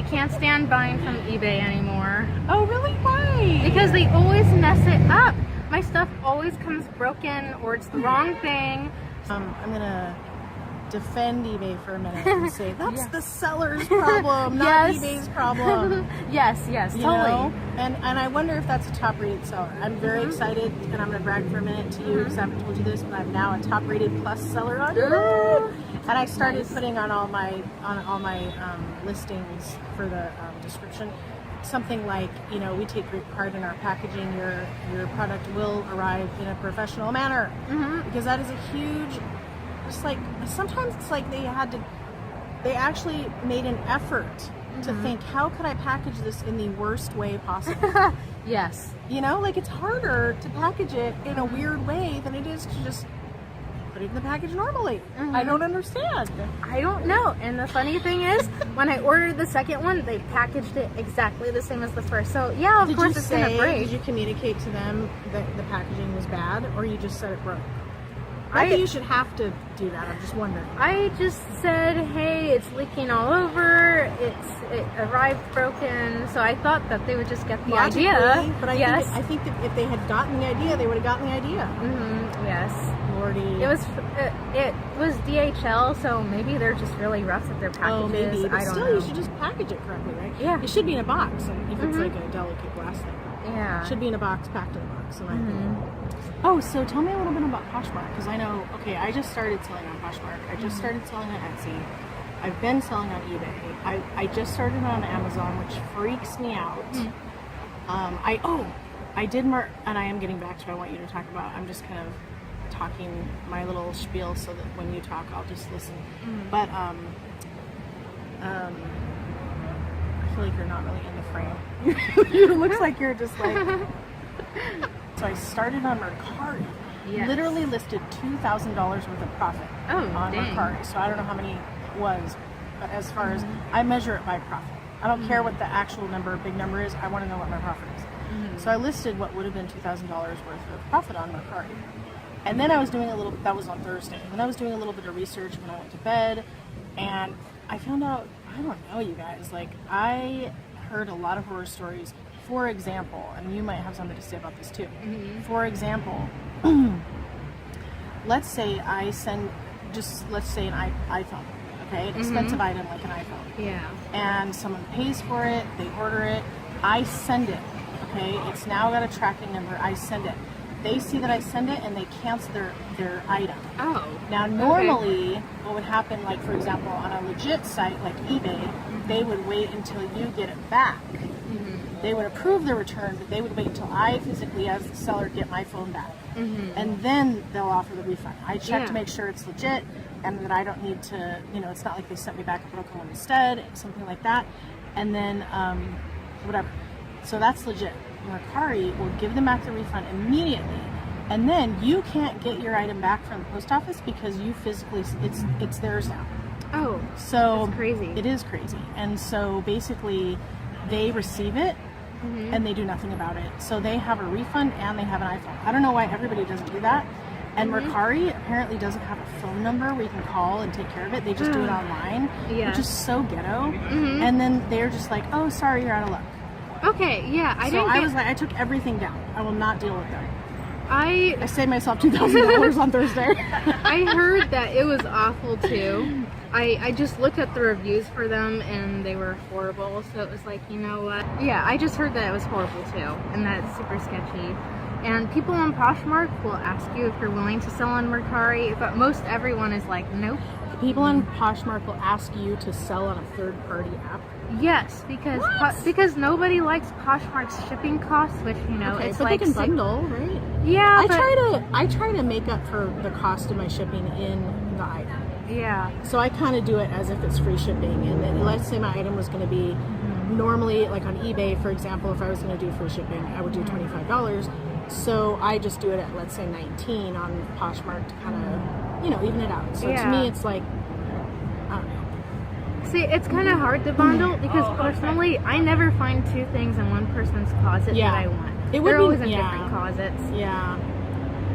I can't stand buying from eBay anymore. Oh, really? Why? Because they always mess it up. My stuff always comes broken or it's the wrong thing. I'm gonna defend eBay for a minute and say that's the seller's problem, not eBay's problem. Yes, You totally. know? And I wonder if that's a top rated seller. I'm very excited, and I'm gonna brag for a minute to you because I haven't told you this, but I'm now a top rated plus seller on eBay. And I started putting on all my listings for the description something like, you know, we take great pride in our packaging. Your product will arrive in a professional manner, because that is a huge. Just like sometimes it's like they actually made an effort to think, how could I package this in the worst way possible? Yes. You know, like it's harder to package it in a weird way than it is to just put it in the package normally. I don't understand. I don't know. And the funny thing is, when I ordered the second one, they packaged it exactly the same as the first. So yeah, of course it's gonna break. Did you communicate to them that the packaging was bad, or you just said it broke? Not that you should have to do that. I'm just wondering. I just said, hey, it's leaking all over. It arrived broken. So I thought that they would just get the idea. But I think that if they had gotten the idea, they would have gotten the idea. Yes. Lordy. It was DHL, so maybe they're just really rough with their packages. Oh, maybe. But I don't still, know. you should just package it correctly, right? Yeah. It should be in a box, and if it's like a delicate glass thing. Yeah. It should be in a box, packed in a box. In my opinion. Oh, so tell me a little bit about Poshmark, because I know, okay, I just started selling on Poshmark. I just started selling on Etsy. I've been selling on eBay. I just started on Amazon, which freaks me out. I did and I am getting back to what I want you to talk about. I'm just kind of talking my little spiel so that when you talk, I'll just listen. But I feel like you're not really in the frame. It looks like you're just like... So I started on Mercari. Yes. Literally listed $2,000 worth of profit on dang. Mercari. So I don't know how many it was, but as far as I measure it by profit. I don't care what the actual big number is. I want to know what my profit is. So I listed what would have been $2,000 worth of profit on Mercari. And then I was doing that was on Thursday. And then I was doing a little bit of research when I went to bed, and I found out, I don't know, you guys, like I heard a lot of horror stories. For example, and you might have something to say about this too. For example, let's say I send, let's say an iPhone, okay? An expensive item like an iPhone. Yeah. And someone pays for it, they order it, I send it, okay? It's now got a tracking number, I send it. They see that I send it and they cancel their item. Oh. Now normally, what would happen, like for example, on a legit site like eBay, they would wait until you get it back. They would approve the return, but they would wait until I physically, as the seller, get my phone back. And then they'll offer the refund. I check to make sure it's legit and that I don't need to, it's not like they sent me back a broken one instead, something like that. And then, whatever. So that's legit. Mercari will give them back the refund immediately. And then you can't get your item back from the post office because you physically, it's theirs now. Oh, so that's crazy. It is crazy. And so basically they receive it and they do nothing about it. So they have a refund and they have an iPhone. I don't know why everybody doesn't do that. And Mercari apparently doesn't have a phone number where you can call and take care of it. They just do it online, which is so ghetto. And then they're just like, oh, sorry, you're out of luck. Okay, yeah. I took everything down. I will not deal with them. I saved myself $2,000 on Thursday. I heard that it was awful too. I just looked at the reviews for them and they were horrible. So it was like, you know what? Yeah, I just heard that it was horrible too, and that's super sketchy. And people on Poshmark will ask you if you're willing to sell on Mercari, but most everyone is like, nope. People on Poshmark will ask you to sell on a third-party app. Yes, because nobody likes Poshmark's shipping costs, which it's but like they can bundle, right? Yeah, I try to make up for the cost of my shipping in the item. Yeah. So I kind of do it as if it's free shipping, and then let's say my item was going to be normally, like on eBay, for example, if I was going to do free shipping, I would do $25. So I just do it at, let's say, $19 on Poshmark to kind of, even it out. So to me, it's like, I don't know. See, it's kind of hard to bundle because personally, I never find two things in one person's closet that I want. They're always in different closets. Yeah.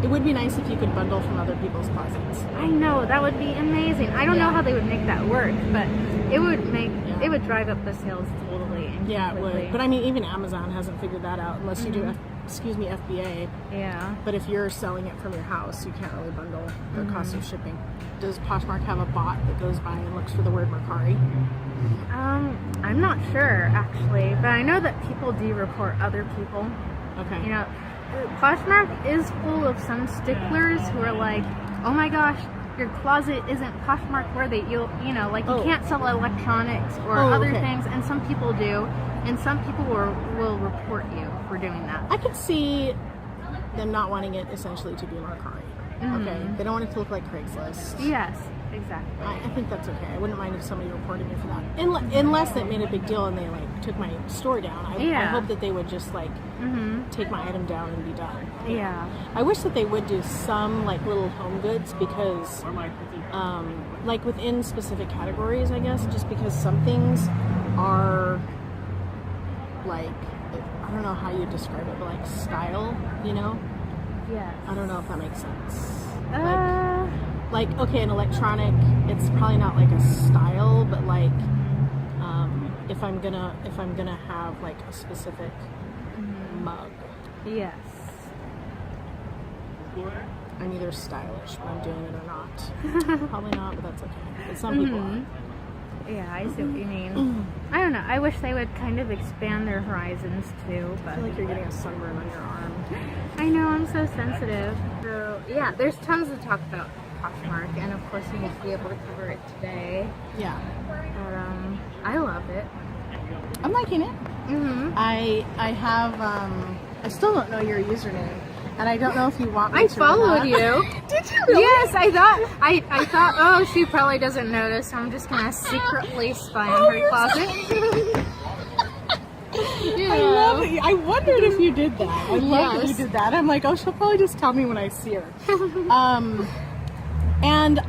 It would be nice if you could bundle from other people's closets. I know, that would be amazing. I don't know how they would make that work, but it would make it would drive up the sales totally. And Yeah, it completely. would. But I mean, even Amazon hasn't figured that out unless you do, FBA. Yeah. But if you're selling it from your house, you can't really bundle the cost of shipping. Does Poshmark have a bot that goes by and looks for the word Mercari? I'm not sure actually, but I know that people do report other people. Okay. You know, Poshmark is full of some sticklers who are like, oh my gosh, your closet isn't Poshmark worthy. You can't sell electronics or other things, and some people do, and some people will report you for doing that. I could see them not wanting it essentially to be Mercari. Okay. They don't want it to look like Craigslist. Yes, exactly. I think that's okay. I wouldn't mind if somebody reported me for that. Unless they made a big deal and they like took my store down. I hope that they would just like take my item down and be done. Yeah. I wish that they would do some like little home goods because like within specific categories, I guess, just because some things are like, I don't know how you describe it, but like style, you know? Yes. I don't know if that makes sense. Like okay, an electronic, it's probably not like a style, but like if I'm gonna have like a specific mug, Yes. I'm either stylish when I'm doing it or not. Probably not, but that's okay. But some people are. Yeah, I see what you mean. I don't know. I wish they would kind of expand their horizons too, but I feel like you're getting a sunburn on your arm. I know, I'm so sensitive. So yeah, there's tons to talk about Poshmark, and of course you won't be able to cover it today. Yeah. But I love it. I'm liking it. I have I still don't know your username, and I don't know if you want me I to or followed not. you. Did you really? Yes, I thought, oh, she probably doesn't notice, so I'm just gonna secretly spy on her closet. I love it. I wondered if you did that. I love that you did that. I'm like, oh, she'll probably just tell me when I see her. And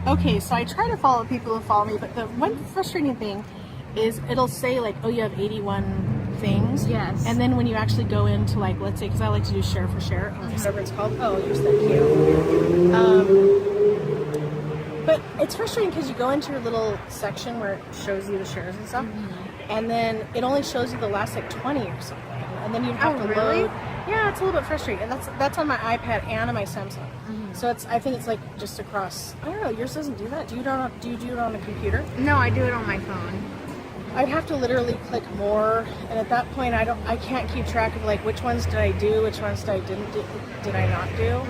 okay, so I try to follow people who follow me, but the one frustrating thing is it'll say like, oh, you have 81 things. Yes. And then when you actually go into like, let's say, because I like to do share for share, or whatever it's called. Oh, you're so cute. But it's frustrating because you go into your little section where it shows you the shares and stuff, and then it only shows you the last like 20 or something, and then you have to load. Yeah, it's a little bit frustrating, and that's on my iPad and on my Samsung. So I think it's like just across. I don't know. Yours doesn't do that. Do you do it on a computer? No, I do it on my phone. I'd have to literally click more, and at that point, I can't keep track of like which ones did I do, which ones did I not do.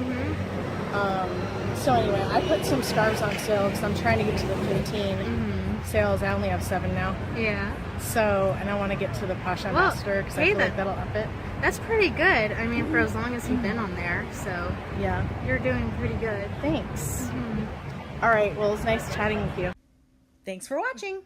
So anyway, I put some scarves on sale because I'm trying to get to the 15 sales. I only have 7 now. Yeah. So, and I want to get to the Posh Ambassador because I feel like that'll up it. That's pretty good. I mean, for as long as you've been on there, so Yeah. you're doing pretty good. Thanks. All right. Well, it's nice chatting with you. Thanks for watching.